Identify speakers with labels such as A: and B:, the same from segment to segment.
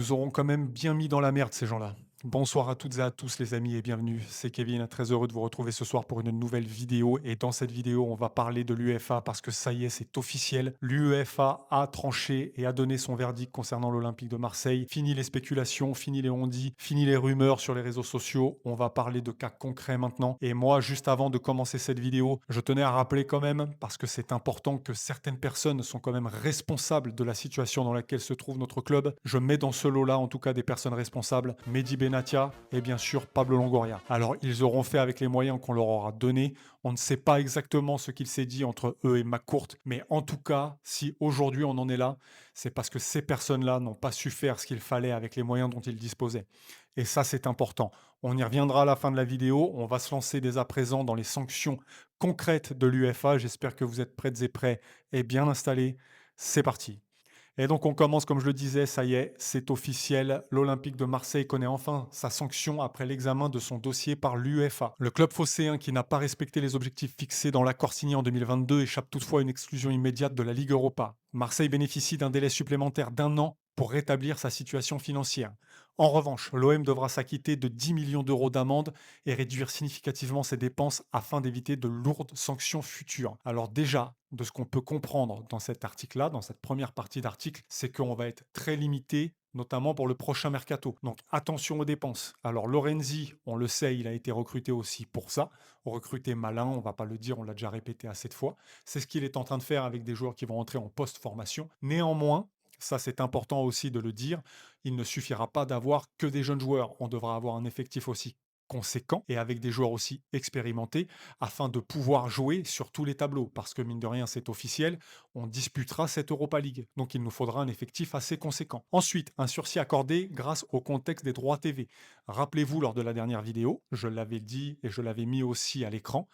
A: nous auront quand même bien mis dans la merde, ces gens-là. Bonsoir à toutes et à tous les amis et bienvenue, c'est Kevin, très heureux de vous retrouver ce soir pour une nouvelle vidéo et dans cette vidéo on va parler de l'UEFA parce que ça y est c'est officiel, l'UEFA a tranché et a donné son verdict concernant l'Olympique de Marseille, fini les spéculations, fini les on-dit, fini les rumeurs sur les réseaux sociaux, on va parler de cas concrets maintenant et moi juste avant de commencer cette vidéo, je tenais à rappeler quand même, parce que c'est important que certaines personnes sont quand même responsables de la situation dans laquelle se trouve notre club, je mets dans ce lot-là en tout cas des personnes responsables, Mehdi Benatia et bien sûr Pablo Longoria. Alors ils auront fait avec les moyens qu'on leur aura donnés. On ne sait pas exactement ce qu'il s'est dit entre eux et McCourt, mais en tout cas, si aujourd'hui on en est là, c'est parce que ces personnes-là n'ont pas su faire ce qu'il fallait avec les moyens dont ils disposaient. Et ça, c'est important. On y reviendra à la fin de la vidéo. On va se lancer dès à présent dans les sanctions concrètes de l'UEFA. J'espère que vous êtes prêtes et prêts et bien installés. C'est parti. Et donc on commence, comme je le disais, ça y est, c'est officiel. L'Olympique de Marseille connaît enfin sa sanction après l'examen de son dossier par l'UEFA. Le club phocéen qui n'a pas respecté les objectifs fixés dans l'accord signé en 2022 échappe toutefois à une exclusion immédiate de la Ligue Europa. Marseille bénéficie d'un délai supplémentaire d'un an pour rétablir sa situation financière. En revanche, l'OM devra s'acquitter de 10 millions d'euros d'amende et réduire significativement ses dépenses afin d'éviter de lourdes sanctions futures. Alors déjà, de ce qu'on peut comprendre dans cet article-là, dans cette première partie d'article, c'est qu'on va être très limité, notamment pour le prochain mercato. Donc attention aux dépenses. Alors Lorenzi, on le sait, il a été recruté aussi pour ça. Recruté malin, on va pas le dire, on l'a déjà répété assez de fois. C'est ce qu'il est en train de faire avec des joueurs qui vont entrer en post-formation. Néanmoins, ça c'est important aussi de le dire, il ne suffira pas d'avoir que des jeunes joueurs. On devra avoir un effectif aussi conséquent et avec des joueurs aussi expérimentés afin de pouvoir jouer sur tous les tableaux. Parce que mine de rien, c'est officiel, on disputera cette Europa League. Donc il nous faudra un effectif assez conséquent. Ensuite, un sursis accordé grâce au contexte des droits TV. Rappelez-vous, lors de la dernière vidéo, je l'avais dit et je l'avais mis aussi à l'écran,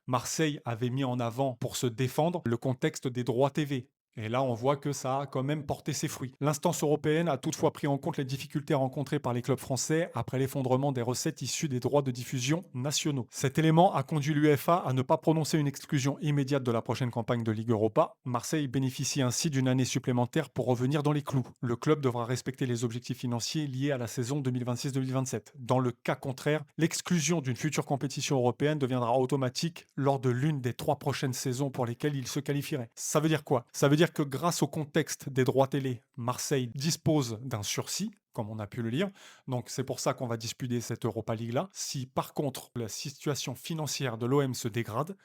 A: Marseille avait mis en avant pour se défendre le contexte des droits TV. Et là, on voit que ça a quand même porté ses fruits. L'instance européenne a toutefois pris en compte les difficultés rencontrées par les clubs français après l'effondrement des recettes issues des droits de diffusion nationaux. Cet élément a conduit l'UEFA à ne pas prononcer une exclusion immédiate de la prochaine campagne de Ligue Europa. Marseille bénéficie ainsi d'une année supplémentaire pour revenir dans les clous. Le club devra respecter les objectifs financiers liés à la saison 2026-2027. Dans le cas contraire, l'exclusion d'une future compétition européenne deviendra automatique lors de l'une des 3 prochaines saisons pour lesquelles il se qualifierait. Ça veut dire quoi? Ça veut dire que grâce au contexte des droits télé, Marseille dispose d'un sursis, comme on a pu le lire. Donc c'est pour ça qu'on va disputer cette Europa League-là. Si par contre la situation financière de l'OM se dégrade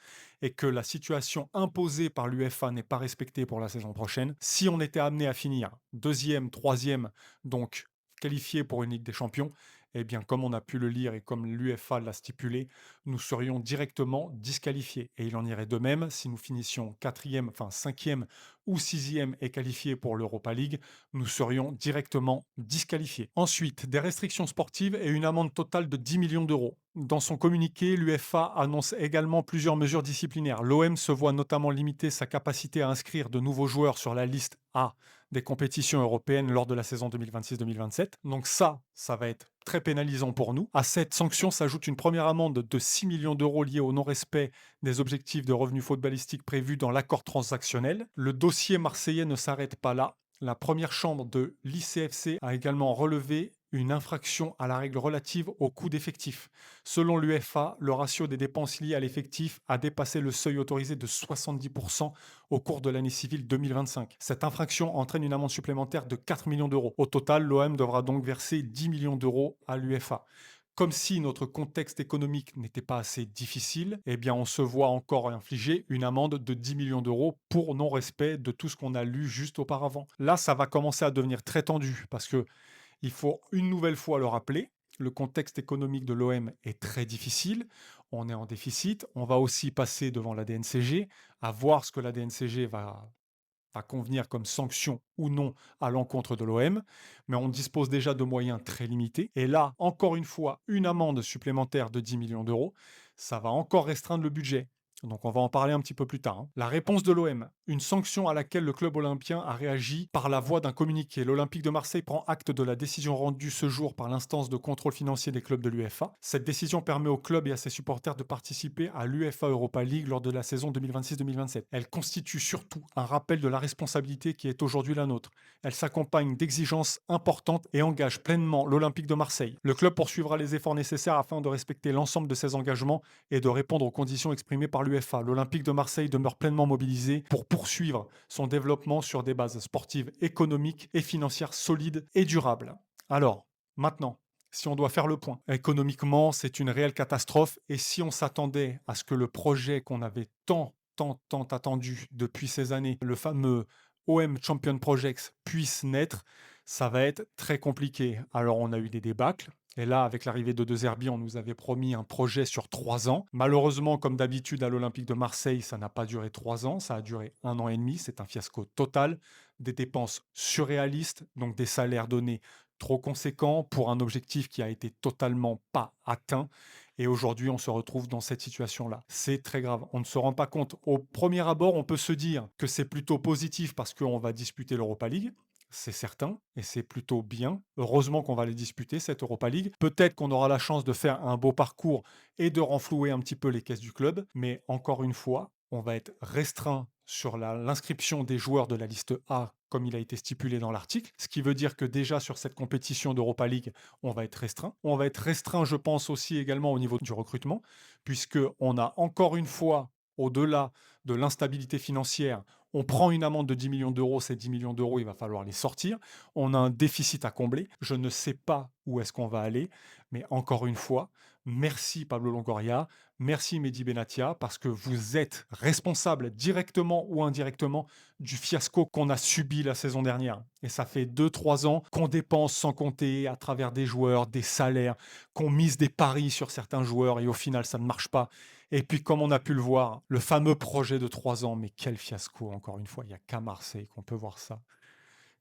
A: et que la situation imposée par l'UEFA n'est pas respectée pour la saison prochaine, si on était amené à finir deuxième, troisième, donc qualifié pour une Ligue des Champions, eh bien, comme on a pu le lire et comme l'UEFA l'a stipulé, nous serions directement disqualifiés. Et il en irait de même si nous finissions quatrième, enfin cinquième ou sixième et qualifiés pour l'Europa League, nous serions directement disqualifiés. Ensuite, des restrictions sportives et une amende totale de 10 millions d'euros. Dans son communiqué, l'UEFA annonce également plusieurs mesures disciplinaires. L'OM se voit notamment limiter sa capacité à inscrire de nouveaux joueurs sur la liste A des compétitions européennes lors de la saison 2026-2027. Donc ça va être très pénalisant pour nous. À cette sanction s'ajoute une première amende de 6 millions d'euros liée au non-respect des objectifs de revenus footballistiques prévus dans l'accord transactionnel. Le dossier marseillais ne s'arrête pas là. La première chambre de l'ICFC a également relevé une infraction à la règle relative au coût d'effectif. Selon l'UEFA, le ratio des dépenses liées à l'effectif a dépassé le seuil autorisé de 70% au cours de l'année civile 2025. Cette infraction entraîne une amende supplémentaire de 4 millions d'euros. Au total, l'OM devra donc verser 10 millions d'euros à l'UEFA. Comme si notre contexte économique n'était pas assez difficile, eh bien on se voit encore infliger une amende de 10 millions d'euros pour non-respect de tout ce qu'on a lu juste auparavant. Là, ça va commencer à devenir très tendu parce que il faut une nouvelle fois le rappeler, le contexte économique de l'OM est très difficile, on est en déficit, on va aussi passer devant la DNCG, à voir ce que la DNCG va convenir comme sanction ou non à l'encontre de l'OM, mais on dispose déjà de moyens très limités. Et là, encore une fois, une amende supplémentaire de 10 millions d'euros, ça va encore restreindre le budget. Donc on va en parler un petit peu plus tard, hein. La réponse de l'OM, une sanction à laquelle le club olympien a réagi par la voie d'un communiqué. L'Olympique de Marseille prend acte de la décision rendue ce jour par l'instance de contrôle financier des clubs de l'UEFA. Cette décision permet au club et à ses supporters de participer à l'UEFA Europa League lors de la saison 2026-2027. Elle constitue surtout un rappel de la responsabilité qui est aujourd'hui la nôtre. Elle s'accompagne d'exigences importantes et engage pleinement l'Olympique de Marseille. Le club poursuivra les efforts nécessaires afin de respecter l'ensemble de ses engagements et de répondre aux conditions exprimées par l'UEFA. L'Olympique de Marseille demeure pleinement mobilisé pour poursuivre son développement sur des bases sportives, économiques et financières solides et durables. Alors, maintenant, si on doit faire le point, économiquement, c'est une réelle catastrophe et si on s'attendait à ce que le projet qu'on avait tant attendu depuis ces années, le fameux OM Champion Projects, puisse naître, ça va être très compliqué. Alors, on a eu des débâcles. Et là, avec l'arrivée de De Zerbi, on nous avait promis un projet sur 3 ans. Malheureusement, comme d'habitude à l'Olympique de Marseille, ça n'a pas duré 3 ans, ça a duré 1 an et demi. C'est un fiasco total. Des dépenses surréalistes, donc des salaires donnés trop conséquents pour un objectif qui a été totalement pas atteint. Et aujourd'hui, on se retrouve dans cette situation-là. C'est très grave. On ne se rend pas compte. Au premier abord, on peut se dire que c'est plutôt positif parce qu'on va disputer l'Europa League. C'est certain, et c'est plutôt bien. Heureusement qu'on va les disputer, cette Europa League. Peut-être qu'on aura la chance de faire un beau parcours et de renflouer un petit peu les caisses du club, mais encore une fois, on va être restreint sur l'inscription des joueurs de la liste A comme il a été stipulé dans l'article, ce qui veut dire que déjà sur cette compétition d'Europa League, on va être restreint. On va être restreint, je pense aussi également au niveau du recrutement, puisque on a encore une fois, au-delà de l'instabilité financière, on prend une amende de 10 millions d'euros, ces 10 millions d'euros, il va falloir les sortir. On a un déficit à combler. Je ne sais pas où est-ce qu'on va aller, mais encore une fois, merci Pablo Longoria, merci Mehdi Benatia, parce que vous êtes responsable directement ou indirectement du fiasco qu'on a subi la saison dernière. Et ça fait 2 3 ans qu'on dépense sans compter à travers des joueurs, des salaires, qu'on mise des paris sur certains joueurs et au final ça ne marche pas. Et puis, comme on a pu le voir, le fameux projet de 3 ans, mais quel fiasco, encore une fois, il n'y a qu'à Marseille qu'on peut voir ça.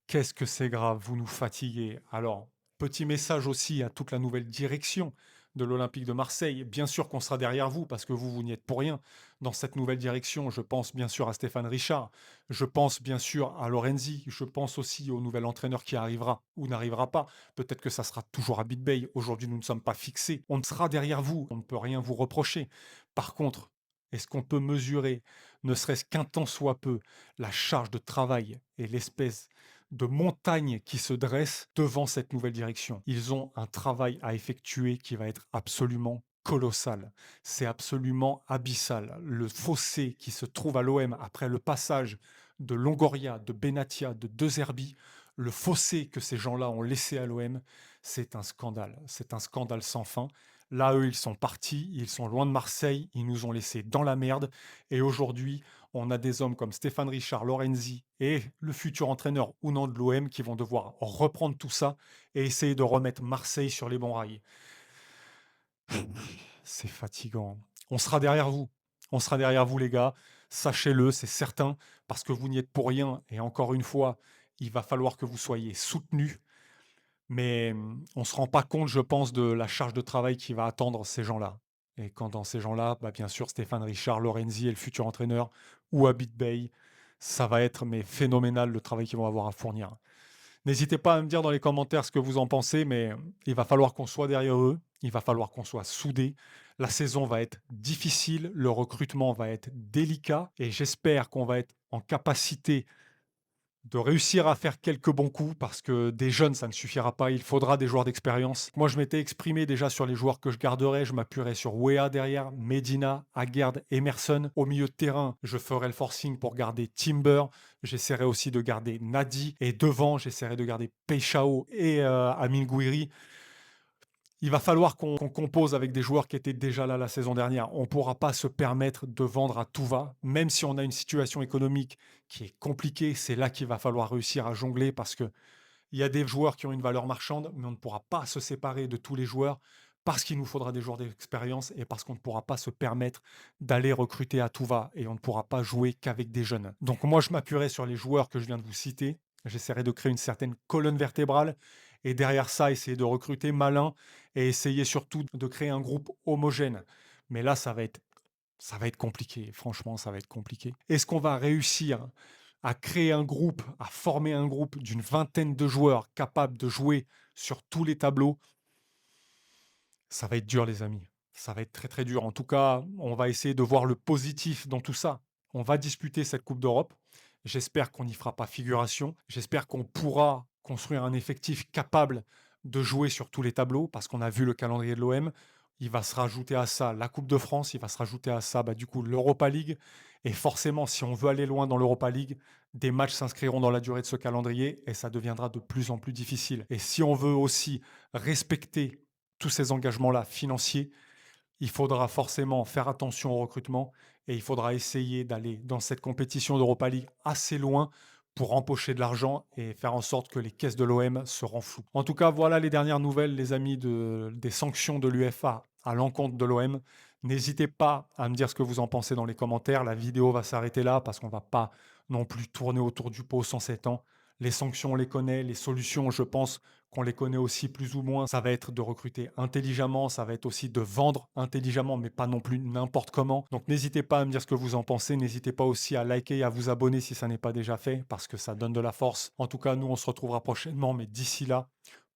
A: Qu'est-ce que c'est grave, vous nous fatiguez. Alors, petit message aussi à toute la nouvelle direction de l'Olympique de Marseille. Bien sûr qu'on sera derrière vous, parce que vous n'y êtes pour rien dans cette nouvelle direction. Je pense bien sûr à Stéphane Richard, je pense bien sûr à Lorenzi, je pense aussi au nouvel entraîneur qui arrivera ou n'arrivera pas. Peut-être que ça sera toujours à Bay. Aujourd'hui, nous ne sommes pas fixés. On sera derrière vous, on ne peut rien vous reprocher. Par contre, est-ce qu'on peut mesurer, ne serait-ce qu'un temps soit peu, la charge de travail et l'espèce de montagne qui se dresse devant cette nouvelle direction? Ils ont un travail à effectuer qui va être absolument colossal. C'est absolument abyssal. Le fossé qui se trouve à l'OM après le passage de Longoria, de Benatia, de De Zerbi, le fossé que ces gens-là ont laissé à l'OM, c'est un scandale. C'est un scandale sans fin. Là, eux, ils sont partis, ils sont loin de Marseille, ils nous ont laissés dans la merde. Et aujourd'hui, on a des hommes comme Stéphane Richard, Lorenzi et le futur entraîneur ou non de l'OM qui vont devoir reprendre tout ça et essayer de remettre Marseille sur les bons rails. C'est fatigant. On sera derrière vous. On sera derrière vous, les gars. Sachez-le, c'est certain, parce que vous n'y êtes pour rien. Et encore une fois, il va falloir que vous soyez soutenus. Mais on ne se rend pas compte, je pense, de la charge de travail qui va attendre ces gens-là. Et quand dans ces gens-là, bah, bien sûr, Stéphane Richard, Lorenzi et le futur entraîneur, ou Abid Bey, ça va être mais phénoménal le travail qu'ils vont avoir à fournir. N'hésitez pas à me dire dans les commentaires ce que vous en pensez, mais il va falloir qu'on soit derrière eux, il va falloir qu'on soit soudés. La saison va être difficile, le recrutement va être délicat, et j'espère qu'on va être en capacité de réussir à faire quelques bons coups parce que des jeunes, ça ne suffira pas. Il faudra des joueurs d'expérience. Moi, je m'étais exprimé déjà sur les joueurs que je garderais. Je m'appuierais sur Wea derrière, Medina, Aguerd, Emerson. Au milieu de terrain, je ferai le forcing pour garder Timber. J'essaierai aussi de garder Nadi. Et devant, j'essaierai de garder Peixao et Amin Gouiri. Il va falloir qu'on compose avec des joueurs qui étaient déjà là la saison dernière. On ne pourra pas se permettre de vendre à tout va, même si on a une situation économique qui est compliquée. C'est là qu'il va falloir réussir à jongler parce que il y a des joueurs qui ont une valeur marchande, mais on ne pourra pas se séparer de tous les joueurs parce qu'il nous faudra des joueurs d'expérience et parce qu'on ne pourra pas se permettre d'aller recruter à tout va et on ne pourra pas jouer qu'avec des jeunes. Donc moi, je m'appuierai sur les joueurs que je viens de vous citer. J'essaierai de créer une certaine colonne vertébrale et derrière ça, essayer de recruter malin et essayer surtout de créer un groupe homogène. Mais là, ça va être Ça va être compliqué, franchement, ça va être compliqué. Est-ce qu'on va réussir à créer un groupe, à former un groupe d'une vingtaine de joueurs capables de jouer sur tous les tableaux? Ça va être dur, les amis. Ça va être très, très dur. En tout cas, on va essayer de voir le positif dans tout ça. On va disputer cette Coupe d'Europe. J'espère qu'on n'y fera pas figuration. J'espère qu'on pourra construire un effectif capable de jouer sur tous les tableaux parce qu'on a vu le calendrier de l'OM. Il va se rajouter à ça la Coupe de France, il va se rajouter à ça du coup l'Europa League. Et forcément, si on veut aller loin dans l'Europa League, des matchs s'inscriront dans la durée de ce calendrier et ça deviendra de plus en plus difficile. Et si on veut aussi respecter tous ces engagements-là financiers, il faudra forcément faire attention au recrutement et il faudra essayer d'aller dans cette compétition d'Europa League assez loin pour empocher de l'argent et faire en sorte que les caisses de l'OM se renflouent. En tout cas, voilà les dernières nouvelles, les amis, des sanctions de l'UEFA à l'encontre de l'OM. N'hésitez pas à me dire ce que vous en pensez dans les commentaires. La vidéo va s'arrêter là parce qu'on ne va pas non plus tourner autour du pot sans s'étendre. Les sanctions, on les connaît. Les solutions, je pense qu'on les connaît aussi plus ou moins. Ça va être de recruter intelligemment, ça va être aussi de vendre intelligemment, mais pas non plus n'importe comment. Donc n'hésitez pas à me dire ce que vous en pensez. N'hésitez pas aussi à liker et à vous abonner si ça n'est pas déjà fait, parce que ça donne de la force. En tout cas, nous, on se retrouvera prochainement, mais d'ici là,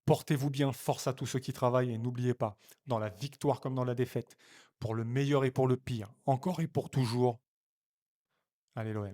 A: portez-vous bien, force à tous ceux qui travaillent, et n'oubliez pas, dans la victoire comme dans la défaite, pour le meilleur et pour le pire, encore et pour toujours, allez l'OM.